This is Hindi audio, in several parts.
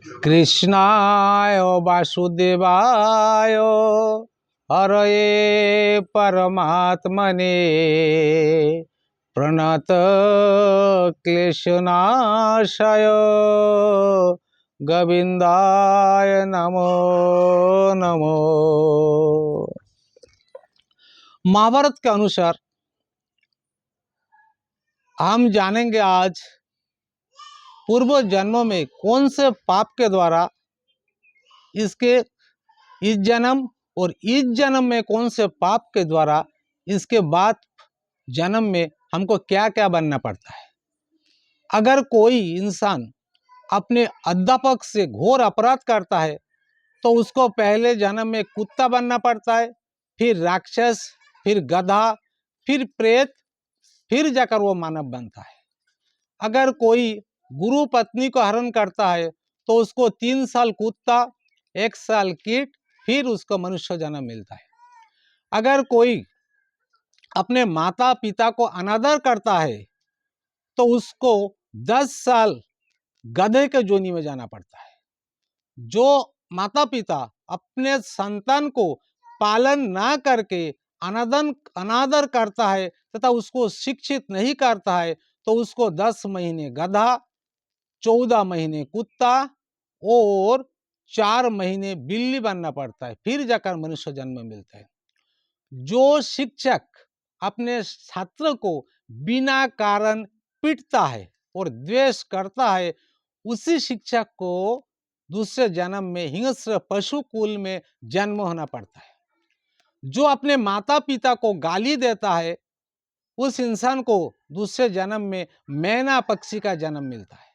कृष्णाय वासुदेवाय हरये परमात्मने प्रणत क्लेशनाशाय गोविंदाय नमो नमो। महाभारत के अनुसार हम जानेंगे आज पूर्व जन्मों में कौन से पाप के द्वारा इसके इस जन्म और इस जन्म में कौन से पाप के द्वारा इसके बाद जन्म में हमको क्या क्या बनना पड़ता है। अगर कोई इंसान अपने अध्यापक से घोर अपराध करता है तो उसको पहले जन्म में कुत्ता बनना पड़ता है, फिर राक्षस, फिर गधा, फिर प्रेत, फिर जाकर वो मानव बनता है। अगर कोई गुरु पत्नी को हरण करता है तो उसको 3 साल कुत्ता, 1 साल कीट, फिर उसको मनुष्य जन्म मिलता है। अगर कोई अपने माता पिता को अनादर करता है तो उसको 10 साल गधे के जोनी में जाना पड़ता है। जो माता पिता अपने संतान को पालन ना करके अनादर करता है तथा उसको शिक्षित नहीं करता है तो उसको 10 महीने गधा, 14 महीने कुत्ता और 4 महीने बिल्ली बनना पड़ता है, फिर जाकर मनुष्य जन्म मिलता है। जो शिक्षक अपने छात्र को बिना कारण पीटता है और द्वेष करता है उसी शिक्षक को दूसरे जन्म में हिंस्र पशु कुल में जन्म होना पड़ता है। जो अपने माता पिता को गाली देता है उस इंसान को दूसरे जन्म में मैना पक्षी का जन्म मिलता है।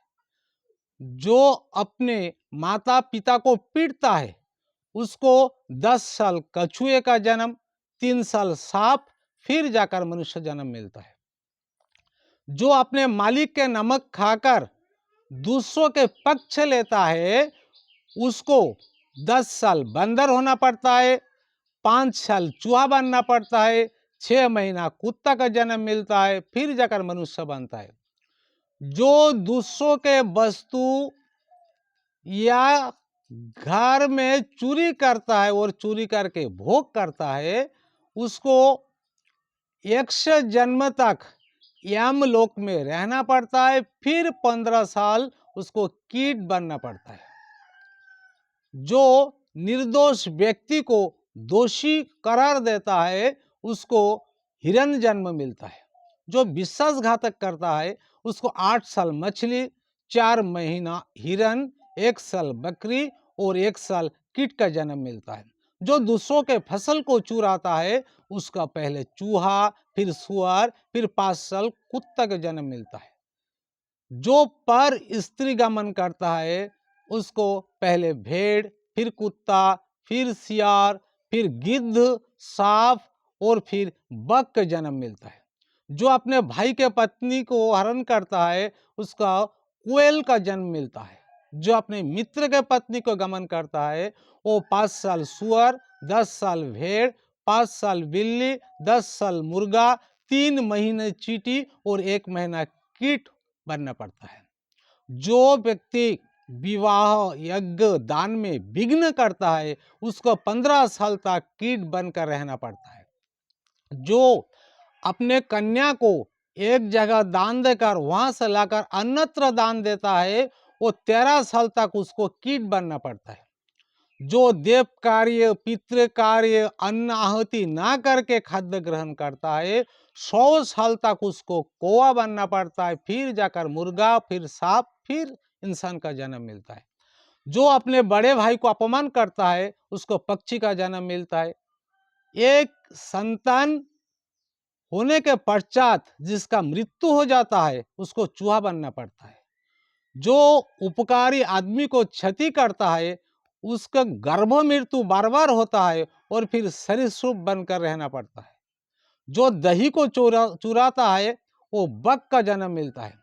जो अपने माता पिता को पीटता है उसको 10 साल कछुए का जन्म, 3 साल सांप, फिर जाकर मनुष्य जन्म मिलता है। जो अपने मालिक के नमक खाकर दूसरों के पक्ष लेता है उसको 10 साल बंदर होना पड़ता है, 5 साल चूहा बनना पड़ता है, 6 महीना कुत्ता का जन्म मिलता है, फिर जाकर मनुष्य बनता है। जो दूसरों के वस्तु या घर में चोरी करता है और चोरी करके भोग करता है उसको 100 जन्म तक यमलोक में रहना पड़ता है, फिर 15 साल उसको कीट बनना पड़ता है। जो निर्दोष व्यक्ति को दोषी करार देता है उसको हिरण जन्म मिलता है। जो विश्वासघातक करता है उसको 8 साल मछली, 4 महीना हिरण, 1 साल बकरी और 1 साल कीट का जन्म मिलता है। जो दूसरों के फसल को चुराता है उसका पहले चूहा, फिर सुअर, फिर 5 साल कुत्ता का जन्म मिलता है। जो पर स्त्री गमन करता है उसको पहले भेड़, फिर कुत्ता, फिर सियार, फिर गिद्ध, सांप और फिर बग का जन्म मिलता है। जो अपने भाई के पत्नी को हरण करता है उसका कोयल का जन्म मिलता है। जो अपने मित्र के पत्नी को गमन करता है वो 5 साल सुअर, 10 साल भेड़, 5 साल बिल्ली, 10 साल मुर्गा, 3 महीने चींटी और 1 महीना कीट बनना पड़ता है। जो व्यक्ति विवाह यज्ञ दान में विघ्न करता है उसको 15 साल तक कीट बनकर रहना पड़ता है। जो अपने कन्या को एक जगह दान देकर वहां से लाकर अन्यत्र दान देता है वो 13 साल तक उसको कीट बनना पड़ता है। जो देव कार्य, पितृ कार्य, अन्न आहुति ना करके खाद्य ग्रहण करता है 100 साल तक उसको कौवा बनना पड़ता है, फिर जाकर मुर्गा, फिर सांप, फिर इंसान का जन्म मिलता है। जो अपने बड़े भाई को अपमान करता है उसको पक्षी का जन्म मिलता है। एक संतान होने के पश्चात जिसका मृत्यु हो जाता है उसको चूहा बनना पड़ता है। जो उपकारी आदमी को क्षति करता है उसका गर्भ मृत्यु बार बार होता है और फिर सरीसृप बनकर रहना पड़ता है। जो दही को चुराता है वो बग का जन्म मिलता है।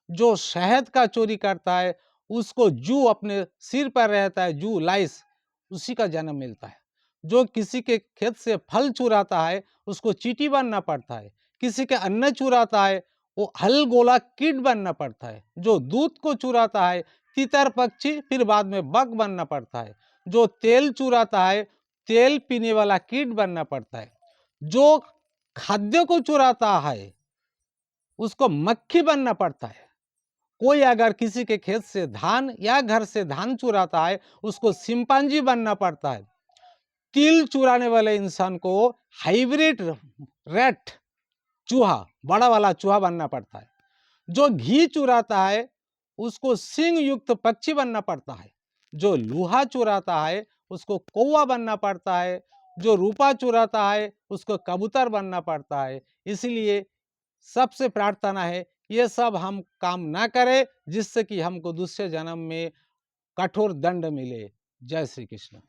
जो शहद का चोरी करता है उसको जू अपने सिर पर रहता है, जू लाइस, उसी का जन्म मिलता है। जो किसी के खेत से फल चुराता है उसको चींटी बनना पड़ता है। किसी के अन्न चुराता है वो हलगोला कीट बनना पड़ता है। जो दूध को चुराता है तीतर पक्षी, फिर बाद में बग बनना पड़ता है। जो तेल चुराता है तेल पीने वाला कीट बनना पड़ता है। जो खाद्य को चुराता है उसको मक्खी बनना पड़ता है। कोई अगर किसी के खेत से धान या घर से धान चुराता है उसको चिंपांजी बनना पड़ता है। तिल चुराने वाले इंसान को हाइब्रिड रेट चूहा, बड़ा वाला चूहा बनना पड़ता है। जो घी चुराता है उसको सिंह युक्त पक्षी बनना पड़ता है। जो लूहा चुराता है उसको कौवा बनना पड़ता है। जो रूपा चुराता है उसको कबूतर बनना पड़ता है। इसलिए सबसे प्रार्थना है ये सब हम काम ना करें जिससे कि हमको दूसरे जन्म में कठोर दंड मिले। जय श्री कृष्ण।